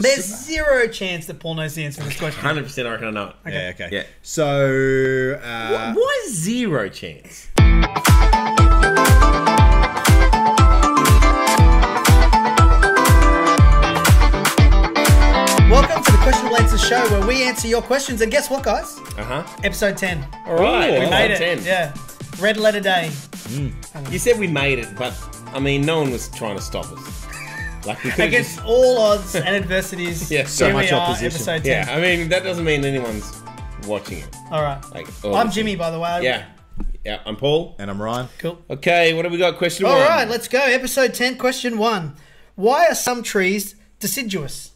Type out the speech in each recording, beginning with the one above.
There's zero chance that Paul knows the answer to this question. 100% I reckon I know it. Okay. Yeah, okay. Yeah. So, Why zero chance? Welcome to the Questionable Answers Show, where we answer your questions. And guess what, guys? Episode 10. All right, We made it. 10. Yeah. Red letter day. You said we made it, but I mean, no one was trying to stop us. Like we could Against all odds and adversities. Yeah, so here much we are, opposition. episode 10. Yeah, I mean that doesn't mean anyone's watching it. All right. Like, I'm Jimmy, by the way. Yeah, I'm Paul. and I'm Ryan. Cool. Okay, what have we got? Question one. All right, let's go. Episode 10, question 1. Why are some trees deciduous?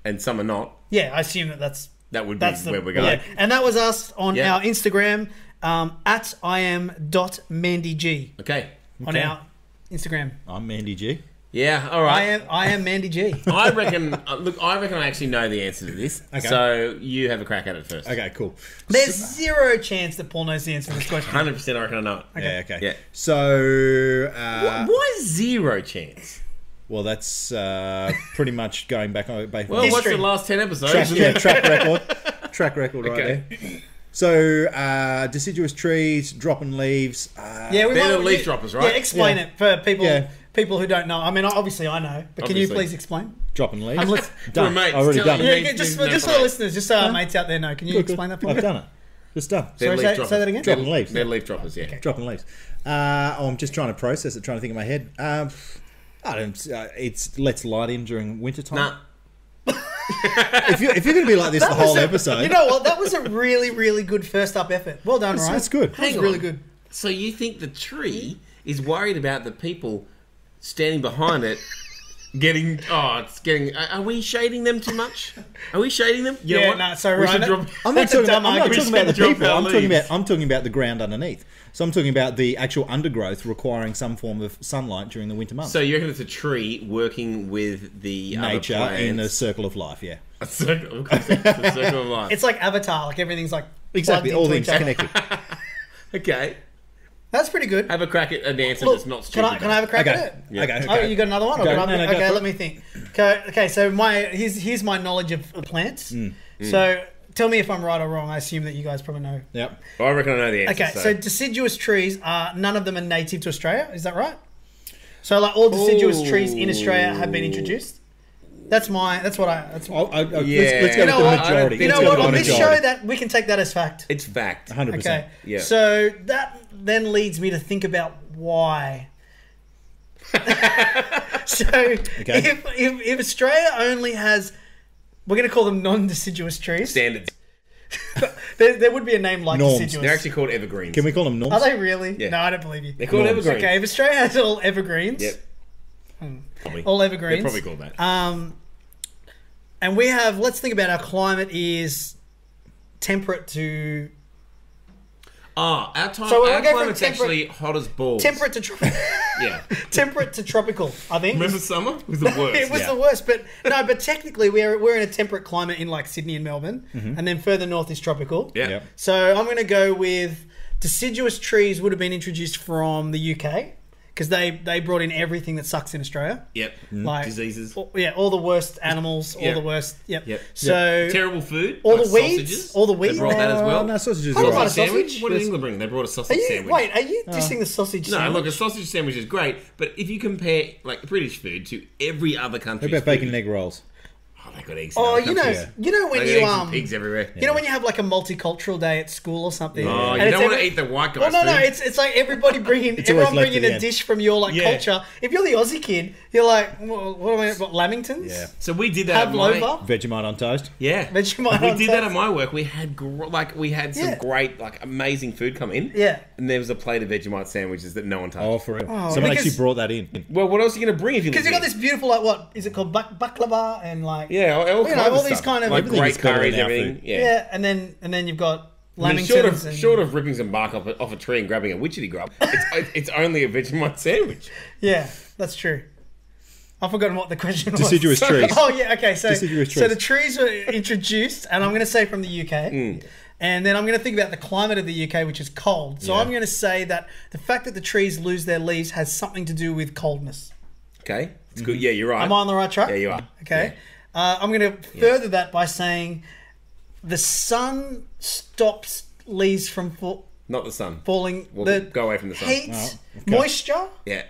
And some are not. Yeah, I assume That would be where we're going. Yeah. And that was asked on Yeah. our Instagram, at iam.mandyg. Okay. On our Instagram. I'm Mandy G. Yeah. All right. I am Mandy G. I reckon. I reckon I actually know the answer to this. Okay. So you have a crack at it first. Okay, cool. There's zero chance that Paul knows the answer to this question. 100% I reckon I know it. Okay. Yeah, okay. Yeah. So, Why zero chance? well, that's pretty much going back on. Well, what's History. the last 10 episodes? Track record. Track record right Okay. there. So, deciduous trees, dropping leaves. Yeah, we They're might- the leaf droppers, right? Yeah, explain Yeah. it for people Yeah. people who don't know. I mean, obviously I know, but can you Obviously. please explain? Dropping leaves. I'm listening. Done. mates, Already tell done you. it. Yeah, just for no, the listeners, just so our mates out there know. Can you Good, good. explain that for I've me? done it. Just done. They're Sorry, leaf say droppers. that again? Dropping leaves. They're leaf droppers, yeah. Dropping leaves. I'm just trying to process it, trying to think in my head. I don't. It's lets light in during winter time. Nah. If you're going to be like this the whole episode, You know what? That was a really, really good first up effort. Well done, Ryan. that's good. That was Hang really on. good. So you think the tree is worried about the people standing behind it getting... Oh, it's getting... Are we shading them too much? Are we shading them? You know Yeah, what? no, so We Ryan, should drop- I'm not That's a talking dumb about, I'm not argument. talking about the Drop people. our leaves. I'm talking about the ground underneath. So I'm talking about the actual undergrowth requiring some form of sunlight during the winter months. So you reckon it's a tree working with the Nature other plants? in the circle of life, yeah. A circle, of course, it's a circle of life. It's like Avatar. Like everything's like Exactly, all plugged things into each other. connected. Okay. That's pretty good. Have a crack at an answer Look, that's not can stupid. I have a crack Okay. at it? Yeah. Okay, Oh, okay. you got another one? Or Go. can I- No, no, go okay, for let it. me think. Okay, so here's my knowledge of plants. Mm. So tell me if I'm right or wrong. I assume that you guys probably know. Yep. I reckon I know the answer. Okay, so deciduous trees are none of them are native to Australia. Is that right? So like all deciduous trees in Australia have been introduced. That's what I. Let's Yeah. go with the You know what? majority. You Let's know go what? with On the this majority. show, that we can take that as fact. it's fact. 100%. Okay. Yeah. So that then leads me to think about why. So if Australia only has, we're going to call them non-deciduous trees. Standards. There would be a name like Norms. deciduous. They're actually called evergreens. Can we call them norms? Are they really? Yeah. No, I don't believe you. They're called Norms. evergreens. Okay, if Australia has all evergreens, Yep. Probably. all evergreens, They're probably called that. and we have, let's think about our climate is temperate to Our So we'll our go from climate's actually hot as balls. temperate to tropical. Yeah. Temperate to tropical, I think. Remember summer? It was the worst. It was Yeah. the worst, but technically we're in a temperate climate in like Sydney and Melbourne, and then further north is tropical. Yeah. Yep. So I'm going to go with deciduous trees would have been introduced from the UK because they brought in everything that sucks in Australia. Yep. Like Diseases. all the worst animals, all Yep. the worst. Yep. Yep. So Terrible food. all like the weeds, sausages. all the weeds. They brought that as well. No, sausages I are don't right. like Sandwich? sausage. What did England bring? They brought a sausage sandwich. Are you dissing the sausage No, sandwich? look, a sausage sandwich is great, but if you compare like British food to every other What country's about bacon food, and egg rolls? oh, they got eggs. Oh, in you other know, countries. you know when They you got eggs and pigs everywhere. you know when you have like a multicultural day at school or something. Oh, and you it's don't want to every- eat the white Well, guy's no, food. it's like everybody bringing It's always everyone left bringing at a the end. dish from your like Yeah. culture. If you're the Aussie kid, you're like, what am I? What Lamingtons? Yeah. So we did that at my... Pavlova. Vegemite on toast? Yeah. Vegemite we on did that toast. at my work. We had some Yeah. great, like amazing food come in. Yeah. And there was a plate of Vegemite sandwiches that no one touched. Oh, for real. Oh, Someone because- actually brought that in. Well, what else are you going to bring if you Because you got this beautiful like what is it called baklava and like Yeah, all, you know, kinds all of these stuff. kind of like Everything great is better curries, than our everything. food. Yeah. and then you've got I mean, lamingtons. and, short of ripping some bark off a tree and grabbing a witchetty grub, it's only a Vegemite sandwich. yeah, that's true. I've forgotten what the question was. Deciduous trees. Oh yeah, okay. So Deciduous so trees. the trees were introduced, and I'm going to say from the UK, and then I'm going to think about the climate of the UK, which is cold. So Yeah. I'm going to say that the fact that the trees lose their leaves has something to do with coldness. Okay, it's good. Yeah, you're right. Am I on the right track? Yeah, you are. Okay. I'm going to further that by saying the sun stops leaves from Not the sun. falling. We'll go away from the sun. Heat, okay. moisture. Yeah.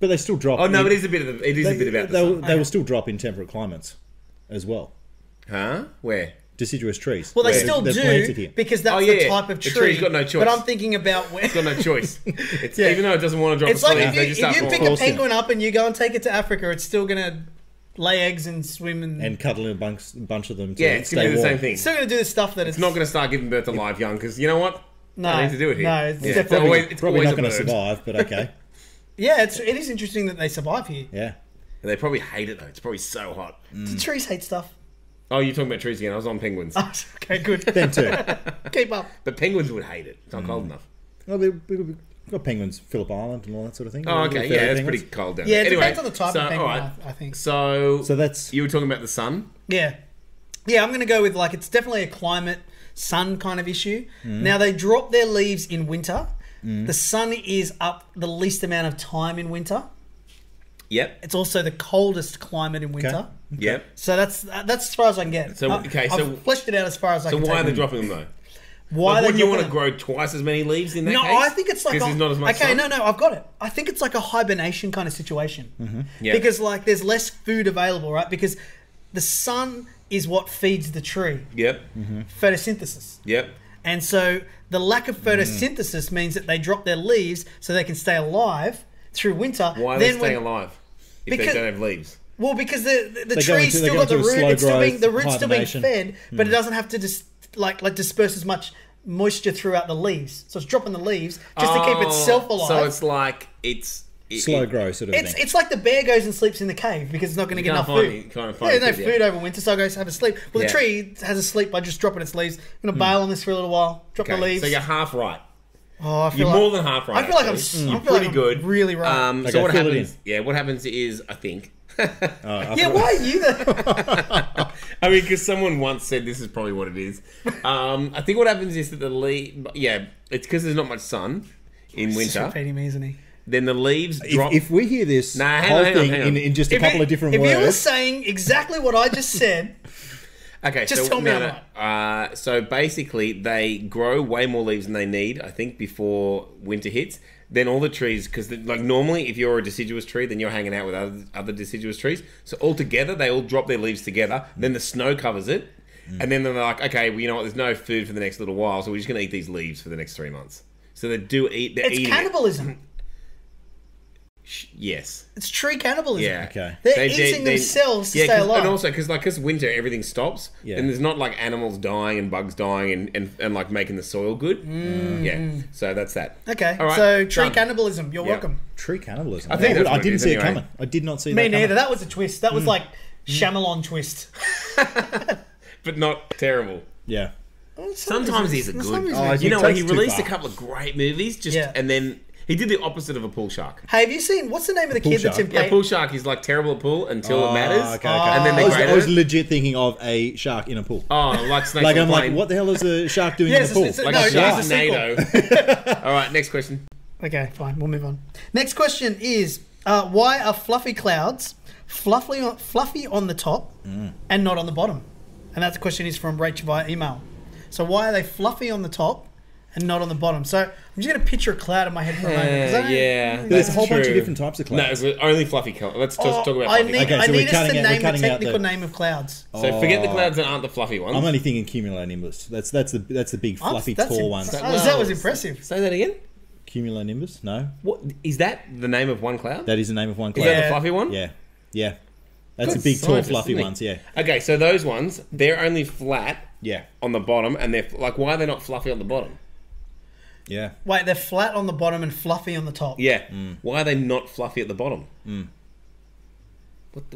But they still drop. Oh no, it is a bit of it is a bit about the sun. They will still drop in temperate climates as well. Huh? Where? Deciduous trees. Well, they They're- still they're planted do here. because that's Oh, the yeah. type of The tree. tree's got no choice. But I'm thinking about where. It's got no choice. It's, Yeah. Even though it doesn't want to drop It's its like leaves, they if just you, start if you falling. pick a Forced in. penguin up and you go and take it to Africa, it's still going to lay eggs and swim And cuddle a bunch of them to Yeah, it's stay going to do the warm. same thing. It's still going to do the stuff that It's not going to start giving birth to live young because you know what? No, I need to do it here. no, it's Yeah. definitely- It's Probably always not a going to bird. survive, but okay. Yeah, it is interesting that they survive here. Yeah. And they probably hate it though. It's probably so hot. Do trees hate stuff? Oh, you're talking about trees again. I was on penguins. Okay, good. Them too. Keep up. But penguins would hate it. It's not cold enough. Well, we've got penguins, Phillip Island, and all that sort of thing. Oh, okay. Little Yeah, fairy it's penguins. pretty cold down Yeah, there. it Anyway, depends on the type so, of penguin, all right. I think. So that's you were talking about the sun. Yeah. Yeah, I'm going to go with like it's definitely a climate sun kind of issue. Now they drop their leaves in winter. The sun is up the least amount of time in winter. Yep. It's also the coldest climate in winter. Yep. So that's as far as I can get. So, okay, so- I've fleshed it out as far as I So can. why are take they it. dropping them though? Why Like, are wouldn't they you want to dropping grow twice as many leaves in that No, case? I think it's like because there's not as much okay. sun? No, I've got it. I think it's like a hibernation kind of situation Yeah. because like there's less food available, right? Because the sun is what feeds the tree, Yep. photosynthesis, Yep. and so the lack of photosynthesis means that they drop their leaves so they can stay alive through winter. Why are Then they staying when- alive if Because- they don't have leaves? Well, because the They go tree's into- they still go got the into a root. slow It's still being the growth root's still being hibernation. fed, but it doesn't have to like disperse as much moisture throughout the leaves. So it's dropping the leaves just to keep itself alive. So it's like slow grow sort of thing. It's like the bear goes and sleeps in the cave because it's not going to get enough can't find food. it. You can't Yeah, find there's food, no yeah. food over winter, so it goes have a sleep. Well, Yeah. the tree has a sleep by just dropping its leaves. I'm going to bail on this for a little while, drop the Okay, leaves. so you're half right. Oh, I feel You're like, more than half right. I feel like actually. I'm You're feel like pretty I'm good. really right. Okay, So what fill it happens? Yeah, what happens is I think. Yeah, why are you there? I mean, because someone once said this is probably what it is. I think what happens is that the leaf. Yeah, it's because there's not much sun in He's winter. repeating me, isn't he? Then the leaves drop. If we hear this Nah, hang whole on, hang on, thing hang on. in just a couple of different if you were words, saying exactly what I just said, Okay, Just so, tell me no, I'm no. So basically, they grow way more leaves than they need, I think, before winter hits. Then all the trees, because like normally, if you're a deciduous tree, then you're hanging out with other deciduous trees. So all together, they all drop their leaves together. Then the snow covers it, and then they're like, okay, well, you know what? There's no food for the next little while, so we're just going to eat these leaves for the next 3 months. So they do eat. They're it's eating cannibalism. It. Yes. It's tree cannibalism. Yeah. Okay. They're eating themselves to stay alive. And also, because winter, everything stops. Yeah. And there's not like animals dying and bugs dying and like making the soil good. Yeah. So that's that. Okay, All right, so tree done. cannibalism. You're Yeah. welcome. tree cannibalism. I think that's I what it didn't is see it anyway. coming. I did not see Me that neither. coming. That was a twist. That was like Shyamalan twist. But not terrible. Yeah. Sometimes he's a For good. some reason- Oh, You know It what? He takes too released a far. couple of great movies, Yeah. and then he did the opposite of a pool shark. Hey, have you seen what's the name of the Pool kid that's in shark? Yeah, Play? pool shark is like terrible at pool until it matters. Okay, okay. And then they I was, grade I was it. legit thinking of a shark in a pool. Oh, like snakes Like on I'm a like, plane. what the hell is a shark doing Yes, in a pool? it's- Like No, a it's a sharknado. All right, next question. Okay, fine. We'll move on. Next question is: why are fluffy clouds fluffy on the top and not on the bottom? And that question is from Rach via email. So why are they fluffy on the top and not on the bottom? So I'm just going to picture a cloud in my head for a moment. 'cause I don't- Yeah, There's that's a whole bunch of true. different types of No, clouds. it's only fluffy colour. Let's talk about I fluffy need, clouds. Okay, I so need we're us cutting to out- we're name the cutting out technical the- name of clouds. So forget the clouds that aren't the fluffy ones. I'm only thinking cumulonimbus. That's the big fluffy That's tall im- ones. that was impressive. Say that again. Cumulonimbus? No, What is that? The name of one cloud? that is the name of one Is cloud. that Yeah. the fluffy one? Yeah, yeah. That's Good the big, tall, scientist, fluffy isn't he? ones. Yeah, Okay, so those ones, they're only flat yeah, on the bottom, and they're like, why are they not fluffy on the bottom? yeah. Wait, they're flat on the bottom and fluffy on the top. Yeah. Why are they not fluffy at the bottom?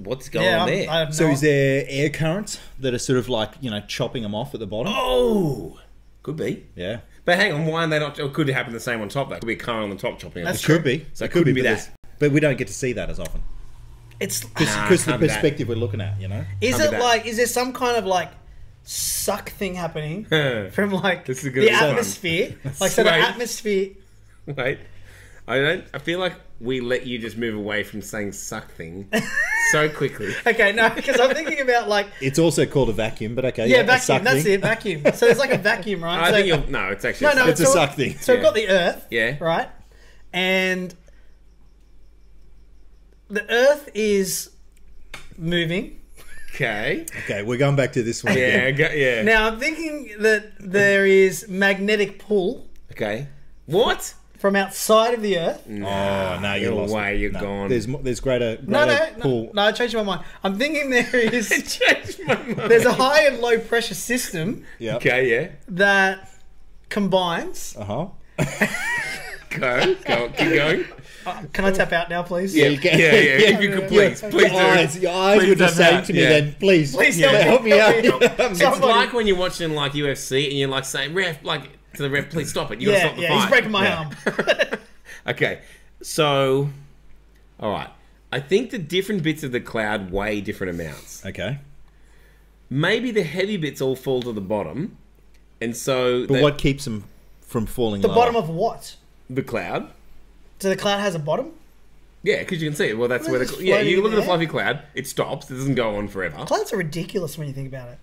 What's going on there? I have So no- is there air currents that are sort of like chopping them off at the bottom? Oh, could be. Yeah, But hang on, why are they not? It could happen the same on top. That could be a car on the top chopping. That's it. it could be. So it couldn't be but that. there's- But we don't get to see that as often it's because Nah, the can't be that. perspective we're looking at. is Can't it be that. like is there some kind of like suck thing happening from like This is gonna the be fun. atmosphere? Like so the Wait. atmosphere. Wait, I feel like we let you just move away from saying suck thing so quickly. Okay, no, because I'm thinking about like It's also called a vacuum, but okay. yeah, a vacuum. suck That's thing. it, vacuum. So there's like a vacuum, right? I so, think you'll... No, it's actually... no, It's a so- suck thing. So we've got the Earth, Yeah. right, and the Earth is moving. Okay. Okay, we're going back to this one. Yeah, again. yeah. Now I'm thinking that there is magnetic pull Okay. What? from outside of the Earth. Oh, no, you're No lost. way, you're No, gone. There's greater No, pull. I changed my mind. I'm thinking there is Changed my mind. there's a high and low pressure system Yeah. Okay, yeah. that combines. Uh-huh. Go. Keep going. Can I tap out now, please? Yeah, you can. yeah. If you could please Your do. eyes Please were just don't saying have- to me yeah. then, please, Please help me out. It's Somebody- like when you're watching like UFC and you're like saying, ref, like to the ref, please stop it. You gotta Yeah, stop the yeah, fight. he's breaking my Yeah. arm. Okay, so, all right. I think the different bits of the cloud weigh different amounts. Okay. Maybe the heavy bits all fall to the bottom, and so But what keeps them from falling The lower? bottom of what? the cloud. So the cloud has a bottom? Yeah, because you can see it. Well, that's Well, where it's the yeah. floating You look at the there. fluffy cloud; it stops. It doesn't go on forever. Clouds are ridiculous when you think about it.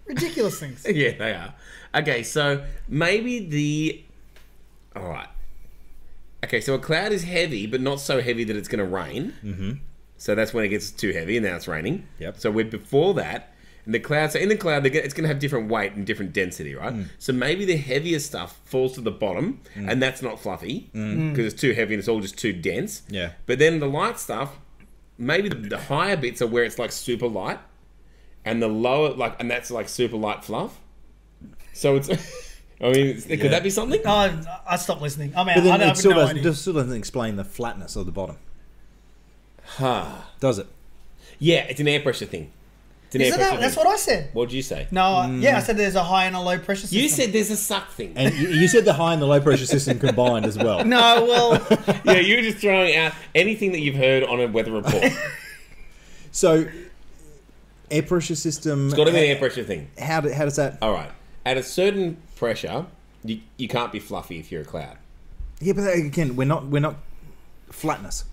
Ridiculous things. Yeah, they are. Okay, so maybe the. All right. Okay, so a cloud is heavy, but not so heavy that it's going to rain. Mm-hmm. So that's when it gets too heavy, and now it's raining. Yep. So we're before that, and the cloud. So in the cloud, it's going to have different weight and different density, right? So maybe the heavier stuff falls to the bottom, and that's not fluffy because it's too heavy and it's all just too dense. Yeah. But then the light stuff, maybe the higher bits are where it's like super light, and the lower and that's like super light fluff. So it's. I mean, could that be something? Oh, I stopped listening. I'm out. But then I it have still, no idea. still doesn't explain the flatness of the bottom. Huh. Does it? Yeah, it's an air pressure thing. It's an air Isn't pressure that, that's thing. what I said. What did you say? No, yeah, I said there's a high and a low pressure system. You said there's a suck thing. And you said the high and the low pressure system combined as well. No, well, Yeah, you were just throwing out anything that you've heard on a weather report. So, air pressure system. It's got to be an air pressure thing. How does that? All right. At a certain pressure, you can't be fluffy if you're a cloud. Yeah, but again, we're not flatness.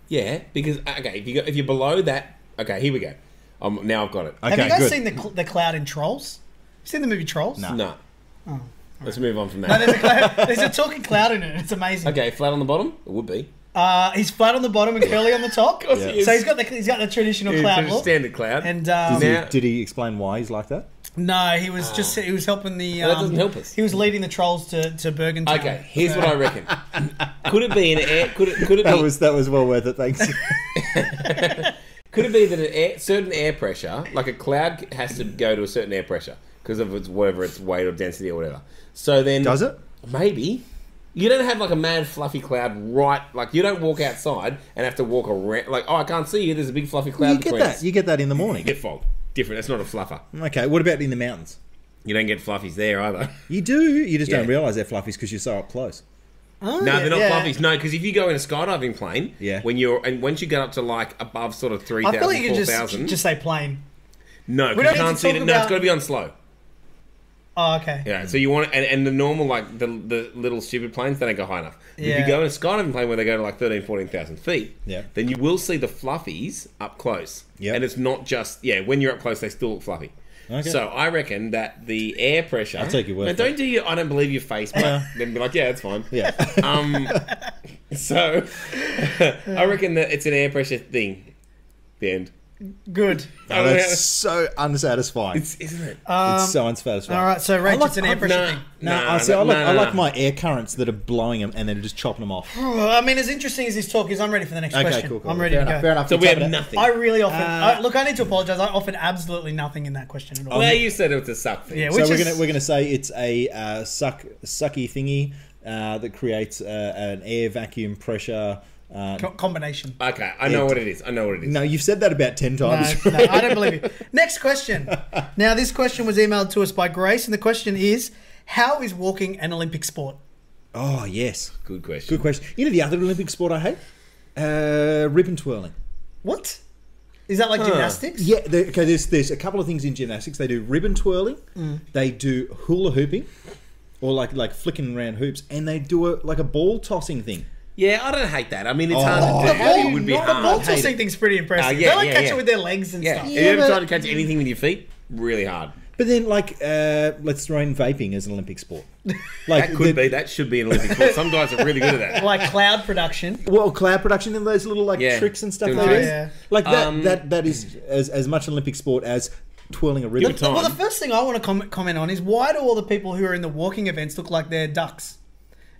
Yeah, because okay, if you're below that, okay, here we go. Now I've got it. Okay, have you guys good. seen the cloud in Trolls? You seen the movie Trolls? No. No. Let's move on from No, that. there's a cloud, there's a talking cloud in it. It's amazing. Okay, flat on the bottom. It would be. He's flat on the bottom and curly on the top. course he is. So he's got the traditional cloud It's a look. standard cloud. And Now- Did he explain why he's like that? no, he was he was helping the. Well, that doesn't help us. He was leading the Trolls to Bergen. Okay, here's what I reckon. Could it be an air? Could it be? That was well worth it. Thanks. Could it be that certain air pressure, like a cloud, has to go to a certain air pressure because of its whatever its weight or density or whatever? So then, Does it? Maybe you don't have like a mad fluffy cloud, right? Like you don't walk outside and have to walk around. Like, oh, I can't see you. There's a big fluffy cloud You get between that. us. You get that in the morning. Get fog. Different. That's not a fluffer. Okay. What about in the mountains? You don't get fluffies there either. You do. You just Yeah. don't realise they're fluffies because you're so up close. Oh, No, they're not yeah. fluffies. No, because if you go in a skydiving plane, Yeah. once you get up to like above sort of I 3,000, feel like you can 4,000, just say plain. no, We because don't you need can't to see talk it. No, it's about- got to be on slow. Oh, okay. Yeah, so you want and the normal like the little stupid planes, they don't go high enough. If Yeah. you go in a skydiving plane where they go to like 14,000 feet, Yeah. then you will see the fluffies up close. Yep. And it's not just when you're up close they still look fluffy. Okay. So I reckon that the air pressure. I'll take your word Now, for don't do your I don't believe your face, but then be like, yeah, it's fine. Yeah. So I reckon that it's an air pressure thing. The end. Good. Oh, that's so unsatisfying. Isn't it? It's so unsatisfying. All right, so Rach, it's an air pressure Nah. thing. No, Nah, I see. I no, like no. my air currents that are blowing them and then just chopping them off. I mean, as interesting as this talk is, I'm ready for the next Okay, question. cool. I'm ready fair to enough, go. Fair enough. So You we top have it out. nothing. I really often look. I need to apologise. I offered absolutely nothing in that question at all. Well, you said it was a suck thing. Yeah, So which we're is- gonna say it's a sucky thingy that creates an air vacuum pressure. combination. Okay, I know what it is. No, you've said that about 10 times. No, I don't believe you. Next question. Now, this question was emailed to us by Grace, and the question is: how is walking an Olympic sport? Oh yes, Good question. good question. You know the other Olympic sport I hate, ribbon twirling. What? Is that like gymnastics? Yeah, okay. There's a couple of things in gymnastics. They do ribbon twirling, they do hula hooping, or like flicking around hoops, and they do like a ball tossing thing. Yeah, I don't hate that. I mean, it's hard The to do. ball, It would be the hard. ball I hate tossing it. thing's pretty impressive. Yeah, they like yeah, catch yeah. it with their legs and Yeah. stuff. Have you ever but- tried to catch anything with your feet? Really hard. But then, like, let's throw in vaping as an Olympic sport. Like That could be. That should be an Olympic sport. Some guys are really good at that. Like cloud production. Well, cloud production and those little like Yeah. tricks and stuff Doing they tricks. do. Yeah. Like that is as much an Olympic sport as twirling a ribbon. Time. Well, the first thing I want to comment on is why do all the people who are in the walking events look like they're ducks?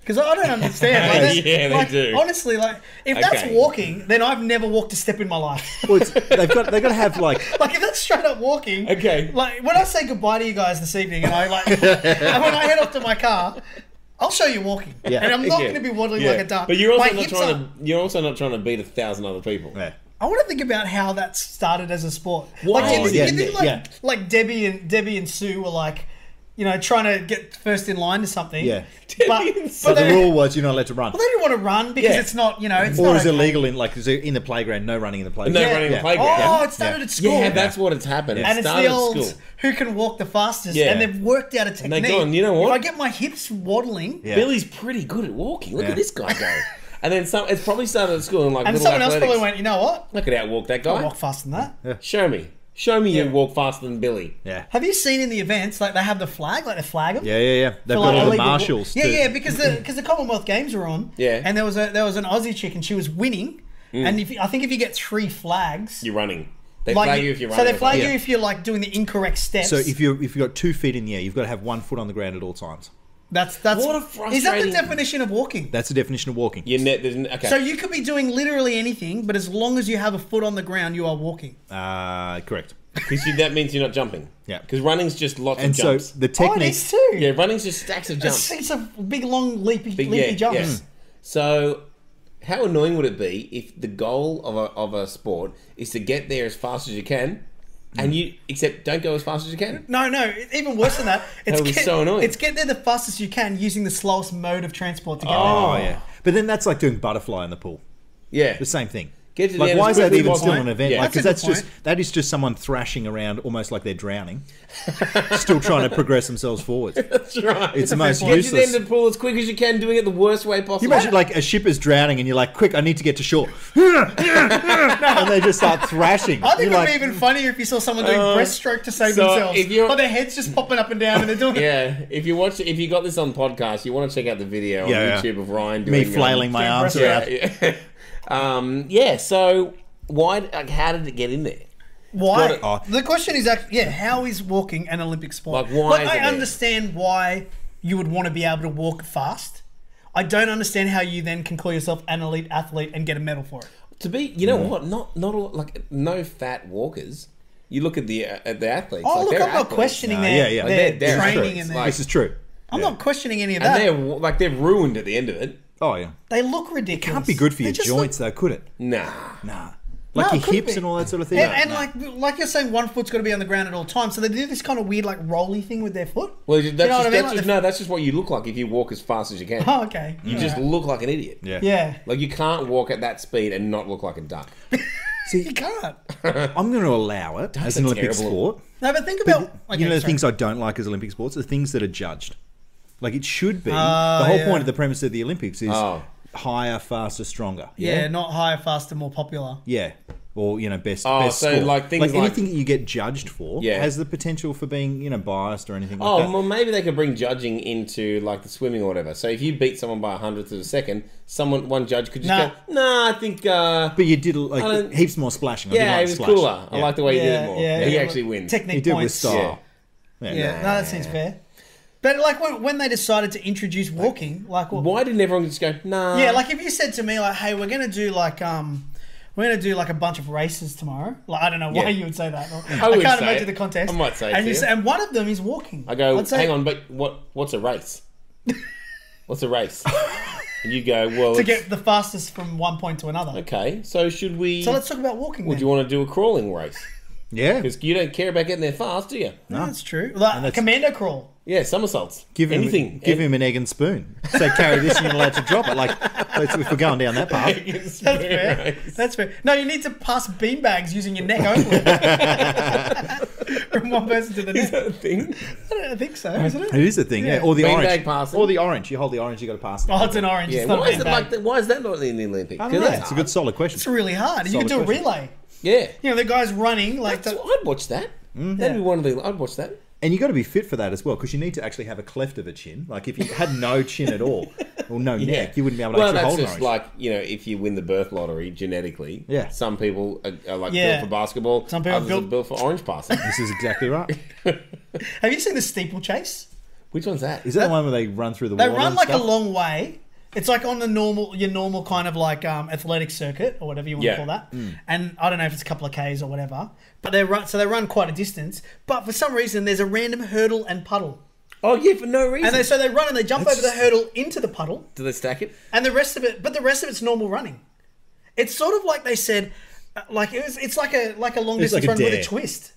Because I don't understand. Like, Yeah, they like, do. Honestly, like if that's Okay. walking, then I've never walked a step in my life. Well, they've got to have like Like if that's straight up walking. Okay. Like when I say goodbye to you guys this evening, and I and when I head off to my car, I'll show you walking. Yeah. And I'm not Yeah. going to be waddling Yeah. like a duck. But you're also My not hips trying are- to. You're also not trying to beat 1,000 other people. yeah. I want to think about how that started as a sport. Why Like, is you it- think like, yeah. like Debbie and Sue were like, you know, trying to get first in line to something. Yeah. But, Debbie and So but the they, rule was you're not allowed to run, well, they didn't want to run because Yeah. it's not, you know, it's or not is it okay. illegal in the playground? No running in the playground. No Yeah. running in the Yeah. playground. Oh, it started Yeah. at school. Yeah, that's what it's happened. It and it's started the at old school. who can walk the fastest, Yeah. and they've worked out a technique. they've gone, you know what? If I get my hips waddling, Yeah. Billy's pretty good at walking. Look Yeah. at this guy go. And then some. It's probably started at school in like and little someone else athletics. probably went, you know what? I could outwalk that I'll guy. walk faster than that. Show me. Show me Yeah. you walk faster than Billy. Yeah. Have you seen in the events like they have the flag, like they flag them? Yeah. They've For, got like, all the illegal- marshals. Yeah, because the Commonwealth Games are on. Yeah. And there was an Aussie chick and she was winning. And I think if you get 3 flags, You're running. They like flag you if you're so running. they flag Yeah. you if you're like doing the incorrect steps. So if you've got 2 feet in the air, you've got to have 1 foot on the ground at all times. that's What a is that the frustrating- definition of walking? That's the definition of walking. Okay. So you could be doing literally anything, but as long as you have a foot on the ground, you are walking. Correct. Because that means you're not jumping. Yeah. Because running's just lots And of so jumps. the Oh, it technique. is too. Yeah, running's just stacks of jumps. It's a big, long, leapy Yeah, jumps. yeah. So, how annoying would it be if the goal of a sport is to get there as fast as you can, and except don't go as fast as you can? No, even worse than that. It's That would be so annoying. It's get there the fastest you can using the slowest mode of transport to get Oh there. yeah. But then that's like doing butterfly in the pool. Yeah. The same thing. Get to the Like, end why as is that quickly as even still possible. an event? Yeah. Like, because That's a that's good just that is just someone thrashing around almost like they're drowning, still trying to progress themselves forward. That's right. It's the most Get to the end useless. of the pool as quick as you can, doing it the worst way possible. You imagine like a ship is drowning and you're like, quick, I need to get to shore. And they just start thrashing. I think You're it would like, be even funnier if you saw someone doing breaststroke to save so themselves. if you're- But their head's just popping up and down and they're doing it. Yeah, if you got this on podcast, you want to check out the video on Yeah, yeah. YouTube of Ryan doing me flailing my doing arms breaststroke. around. Yeah. So why? Like, how did it get in there? Why? Got it. The question is actually, how is walking an Olympic sport? Like, why is I it there? understand why you would want to be able to walk fast. I don't understand how you then can call yourself an elite athlete and get a medal for it. To be, you know what? Not all like no fat walkers. You look at the athletes. Oh, like, look, they're I'm not athletes. questioning No, their, yeah. their They're training athletes, and their... like- This is true. I'm not questioning any of And that. they're ruined at the end of it. Oh yeah. They look ridiculous. Can't be good for They your just joints though, could it? Nah. Nah. Like No, it your couldn't hips be. and all that sort of thing. And Nah. like you're saying, one foot's got to be on the ground at all times. So they do this kind of weird, like, rolly thing with their foot. Well, that's know what I mean? just Like no. That's just what you look like if you walk as fast as you can. Oh, okay. You just look like an idiot. Yeah. Yeah. Like you can't walk at that speed and not look like a duck. You can't. I'm going to allow it as an are Olympic terrible. sport. No, but think about... You know the sorry. things I don't like as Olympic sports are things that are judged. Like it should be. Oh, the whole yeah. point of the premise of the Olympics is Oh. higher, faster, stronger. Yeah, not higher, faster, more popular. Yeah. Or, best Oh, best so score. like things like- anything that you get judged for Yeah. has the potential for being, biased or anything like Oh, that. well, maybe they could bring judging into like the swimming or whatever. So if you beat someone by 100th of a second, one judge could just Nah. go, "Nah, I think, But you did I don't- heaps more splashing. I yeah, did like it was splash. cooler. I Yeah. like the way he did it more. He yeah. actually wins." Technique You do it with points. style. Yeah, no, that seems fair. But like when they decided to introduce walking, like Why didn't everyone just go, "Nah"? yeah, like if you said to me like, "Hey, we're gonna do like a bunch of races tomorrow." Like I don't know why Yeah. you would say that. I would can't say imagine it. the context. I might say it and to you. and one of them is walking. I go, I'd say "Hang on, but what's a race? What's a race?" And you go, "Well, to it's- get the fastest from one point to another. okay. So should we? So let's talk about walking. Would then. you want to do a crawling race? Yeah. Because you don't care about getting there fast, do you? No, that's true. Like that's- commando crawl. Yeah, somersaults. Give him anything. Give him an egg and spoon. Say carry this and you're allowed to drop it. Like if we're going down that path. That's fair. That's fair. No, you need to pass beanbags using your neck only. from one person to the Is next. that a thing? I don't think so, isn't it? It is a thing, yeah. Or the Beanbag orange. passing. Or the orange. You hold the orange, you got to pass it. Oh, it's an orange. Yeah, It's not why a is it bag. like that? Why is that not in the Olympics? I don't know. It's a good solid question. It's really hard. You Solid can do a question. relay. Yeah. You know, the guy's running like That's, the, I'd watch that. That'd be one of the. I'd watch that. And you got to be fit for that as well, because you need to actually have a cleft of a chin. Like if you had no chin at all, or no neck, you wouldn't be able to Well, actually that's hold an just orange. like, you know, if you win the birth lottery genetically. Yeah. Some people are like Yeah. built for basketball. Some people others are built for orange passing. This is exactly right. Have you seen the steeplechase? Which one's that? Is that the one where they run through the They water run and like a stuff? long way. It's like on the your normal kind of like athletic circuit or whatever you want Yeah. to call that. And I don't know if it's a couple of Ks or whatever, but they run quite a distance. But for some reason, there's a random hurdle and puddle, Oh yeah, for no reason. and so they run and they jump over the hurdle into the puddle, Do they stack it? and the rest of it's normal running. It's sort of like they said. Like it's like a long It's distance like a run with a dare. twist.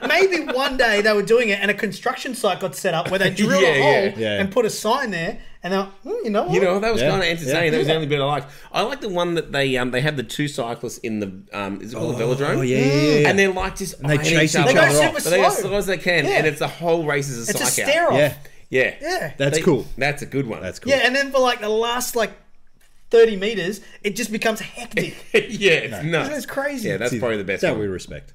Maybe one day they were doing it and a construction site got set up where they drilled Yeah, a hole yeah. Yeah. and put a sign there, and they're you know what? You know, that was Yeah. kind of entertaining. Yeah. That was the only bit I liked. I like the one that they had the two cyclists in the is it called the velodrome? Oh, yeah. And they're like just they eyeing chase each each other. They go other super off. But they go as slow. slow as they can, Yeah. and it's the whole race is a It's a psych stare out. off. Yeah, Yeah, Yeah. that's cool. That's a good one. That's cool. Yeah, and then for like the last 30 meters, it just becomes hectic. yeah, it's nuts. It's crazy. Yeah, that's See, probably the best that one. we respect.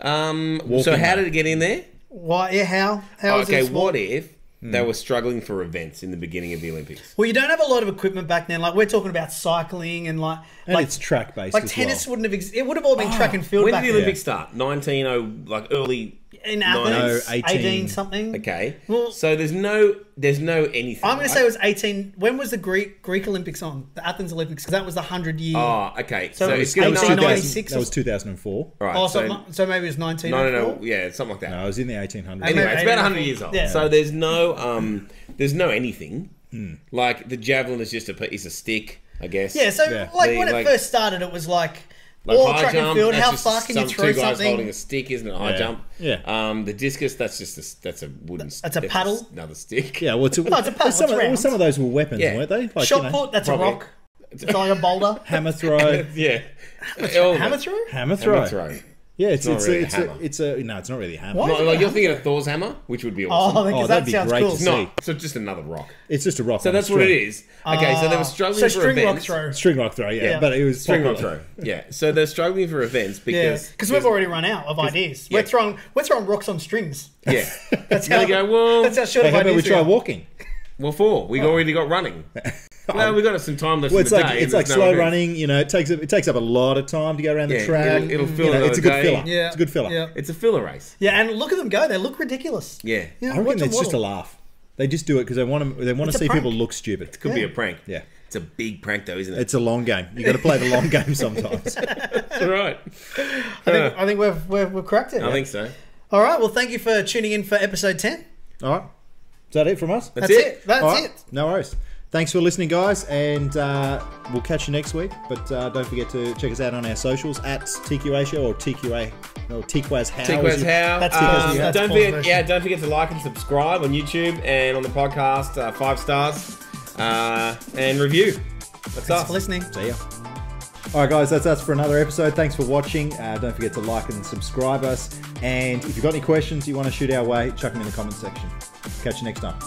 So Walking how man. did it get in there? Why? Yeah, how is Okay, it small? what if they were struggling for events in the beginning of the Olympics? Well, you don't have a lot of equipment back then. Like we're talking about cycling and And it's track based. like as tennis well. wouldn't have. It would have all been track and field When back did the then. Olympics start? 1900, like early. In Athens, 18 18 something. Okay, Well- so there's no anything. I'm going right? to say it was 18. When was the Greek Olympics on? The Athens Olympics, because that was the 100-year. Oh, okay. So So, it was it's going to 1896 That was 2004. Right. oh, so, so maybe it was 19. no. Yeah, something like that. No, it was in the 1800s. Anyway, it's about 100 1804. years old. Yeah. So there's no anything. Like the javelin is just a stick, I guess. Yeah, so Yeah. when it Like- first started, it was like Like all high track jump, and field. that's How just far can you throw two guys something? holding a stick, isn't it? High Yeah. jump. Yeah. The discus, that's a wooden. That's a paddle? just another stick. Yeah, well, it's a paddle, some, it's round. some of those were weapons, Yeah. weren't they? Like, Shot you know, put, that's probably. a rock. It's like a boulder. hammer throw. Yeah. All of Hammer it. throw? Hammer throw. Hammer throw. Yeah, it's not it's really a it's hammer. it's a no, it's not really a hammer. What? Not, like you're thinking of Thor's hammer, which would be awesome. Oh, because that'd that be sounds great cool. to see. No, so just another rock. It's just a rock. So on a that's what it string. is. Okay, so they were struggling So for string rock events. throw. String rock throw, yeah, Yeah. but it was String rock popular. throw. Yeah. So they're struggling for events Yeah, because because we've already run out of ideas. yeah. We're throwing rocks on strings. Yeah. That's And they go, well, That's how short Hey, of how about we ideas try are. walking? well, four. We already got running. Well, we got some time left Well, in it's the like day. it's and like there's no slow events. running. You know, it takes up a lot of time to go around Yeah, the track. it'll fill you know, it's a another good day. filler. Yeah, It's a good filler. Yeah, It's a filler race. yeah, and look at them go. They look ridiculous. Yeah. Yeah, I reckon watch it's just a them laugh. They just do it because they want to It's a see people prank. look stupid. Could be Yeah. a prank. Yeah. It's a big prank, though, isn't it? It's a long game. You got to play the long game sometimes. That's right. I think we've cracked it. I think so. All right. Well, thank you for tuning in for episode 10. All right. Is that it from us? That's That's it. it. That's All right. it. No worries. Thanks for listening, guys, and we'll catch you next week. But don't forget to check us out on our socials at TQA Show or TQA or TQA's How. Tiquaz How. That's don't Paul's forget, version. don't forget to like and subscribe on YouTube and on the podcast. 5 stars and review. That's Thanks us. for listening. See ya. All right, guys, that's us for another episode. Thanks for watching. Don't forget to like and subscribe us. And if you've got any questions you want to shoot our way, chuck them in the comments section. Catch you next time.